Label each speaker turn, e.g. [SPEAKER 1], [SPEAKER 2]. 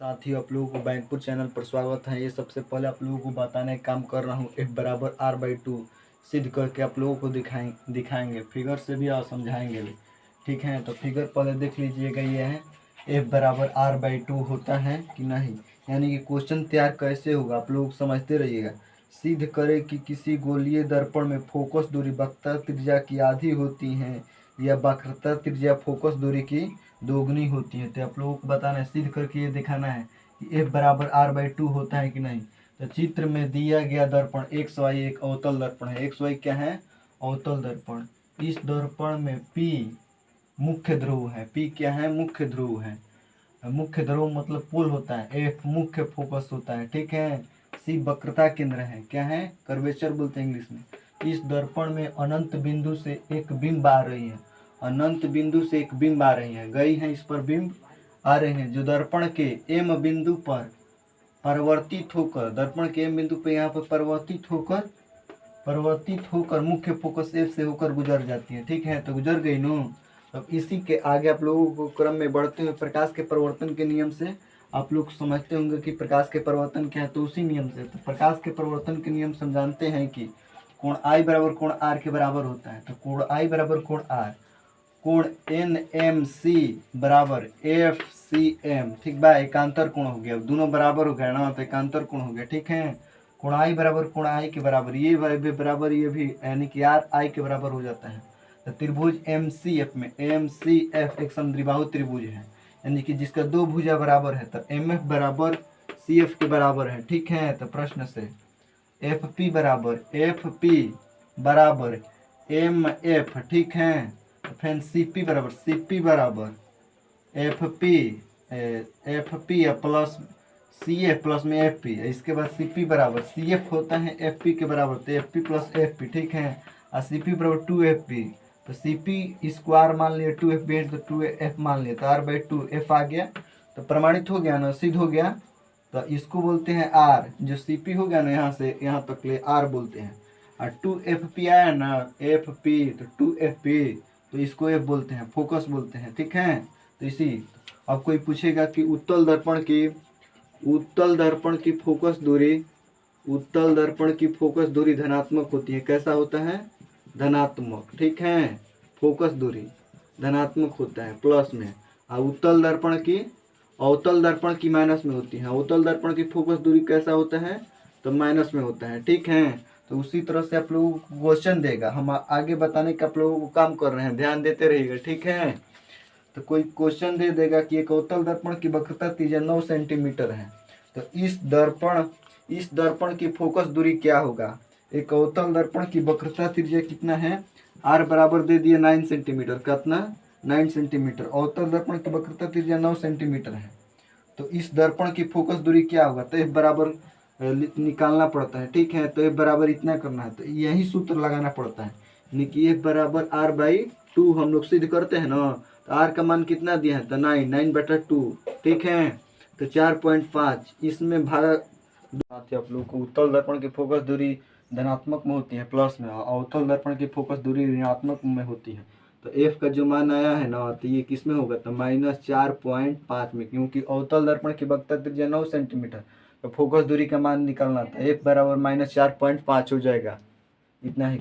[SPEAKER 1] साथ ही आप लोगों को बैंकपुर चैनल पर स्वागत है। ये सबसे पहले आप लोगों को बताने का काम कर रहा हूँ। F बराबर R/2 सिद्ध करके आप लोगों को दिखाएंगे फिगर से भी और समझाएंगे भी। ठीक है, तो फिगर पहले देख लीजिएगा। ये है F बराबर R/2 होता है कि नहीं, यानी कि क्वेश्चन तैयार कैसे होगा आप लोग समझते रहिएगा। सिद्ध करें कि किसी गोलीय दर्पण में फोकस दूरी वक्रता त्रिज्या की आधी होती है या वक्रता त्रिज्या फोकस दूरी की दोगुनी होती है। तो आप लोगों को बताना है, सिद्ध करके ये दिखाना है कि F बराबर R/2 होता है कि नहीं। तो चित्र में दिया गया दर्पण XY एक अवतल दर्पण है। XY क्या है? अवतल दर्पण। इस दर्पण में P मुख्य ध्रुव है। P क्या है? मुख्य ध्रुव है। मुख्य ध्रुव मतलब पोल होता है। F मुख्य फोकस होता है। ठीक है। C वक्रता केंद्र है। क्या है? कर्वेचर बोलते हैं इंग्लिश में। इस दर्पण में अनंत बिंदु से एक बिंब आ रही है। अनंत बिंदु से एक बिंब आ रही है, गई है, इस पर बिंब आ रहे हैं जो दर्पण के M बिंदु पर परिवर्तित होकर, दर्पण के M बिंदु पर यहाँ पर परिवर्तित होकर मुख्य फोकस F से होकर गुजर जाती है। ठीक है, तो गुजर गई नो। अब इसी के आगे आप लोगों को क्रम में बढ़ते हुए प्रकाश के परिवर्तन के नियम से आप लोग समझते होंगे कि प्रकाश के परिवर्तन क्या है। तो उसी नियम से, तो प्रकाश के परिवर्तन के नियम से हम जानते हैं कि कोण I बराबर कोण R के बराबर होता है। तो कोण I बराबर कोण R, कोण NMC बराबर FCM। ठीक बा, एकांतर कोण हो गया। दोनों बराबर हो गया ना, तो एकांतर कोण हो गया। ठीक है, कोण I बराबर कोण I के बराबर, ये बराबर ये भी, यानी कि R I के बराबर हो जाता है। तो त्रिभुज MCF में MCF एक समद्विबाहु त्रिभुज है, यानी कि जिसका दो भुजा बराबर है। तो MF बराबर CF के बराबर है। ठीक है, तो प्रश्न से FP बराबर MF। ठीक है, फिर CP बराबर FP प्लस CF प्लस में FP। इसके बाद CP बराबर CF होता है FP के बराबर, तो FP प्लस FP। ठीक है, और CP बराबर 2FP। तो CP स्क्वायर मान लिया, 2FP है तो 2F मान लिया, तो R/2 F आ गया। तो प्रमाणित हो गया ना, सिद्ध हो गया। तो इसको बोलते हैं R, जो CP हो गया ना यहाँ से यहाँ तक ले R बोलते हैं। और 2FP आया ना, FP, तो 2FP, तो इसको F बोलते हैं, फोकस बोलते हैं। ठीक है, तो इसी अब कोई पूछेगा कि उत्तल दर्पण की फोकस दूरी धनात्मक होती है। कैसा होता है? धनात्मक। ठीक है, फोकस दूरी धनात्मक होता है प्लस में। और अवतल दर्पण की माइनस में होती है। अवतल दर्पण की फोकस दूरी कैसा होता है? तो माइनस में होता है। ठीक है, तो उसी तरह से आप लोगों को क्वेश्चन देगा, हम आगे बताने का आप लोगों को काम कर रहे हैं, ध्यान देते रहिएगा। ठीक है, तो कोई क्वेश्चन दे देगा कि एक अवतल दर्पण की वक्रता त्रिज्या 9 सेंटीमीटर है, तो इस दर्पण की फोकस दूरी क्या होगा? एक अवतल दर्पण की वक्रता त्रिज्या कितना है? R बराबर दे दिए 9 सेंटीमीटर। कितना? 9 सेंटीमीटर। अवतल दर्पण की वक्रता त्रिज्या 9 सेंटीमीटर है, तो इस दर्पण की फोकस दूरी क्या होगा? तो F बराबर निकालना पड़ता है। ठीक है, तो F बराबर इतना करना है, तो यही सूत्र लगाना पड़ता है, यानी कि F बराबर R/2 हम लोग सिद्ध करते हैं ना। तो R का मान कितना दिया है? तो 9/2। ठीक है, तो 4.5 इसमें भागा। आप लोग को उत्तल दर्पण की फोकस दूरी धनात्मक में होती है प्लस में, अवतल दर्पण की फोकस दूरी ऋणात्मक में होती है। तो F का जो मान आया है ना, तो ये किस में होगा? तो -4.5 में, क्योंकि अवतल दर्पण की वक्रता त्रिज्या 9 सेंटीमीटर, तो फोकस दूरी का मान निकालना था। F बराबर -4.5 हो जाएगा, इतना ही।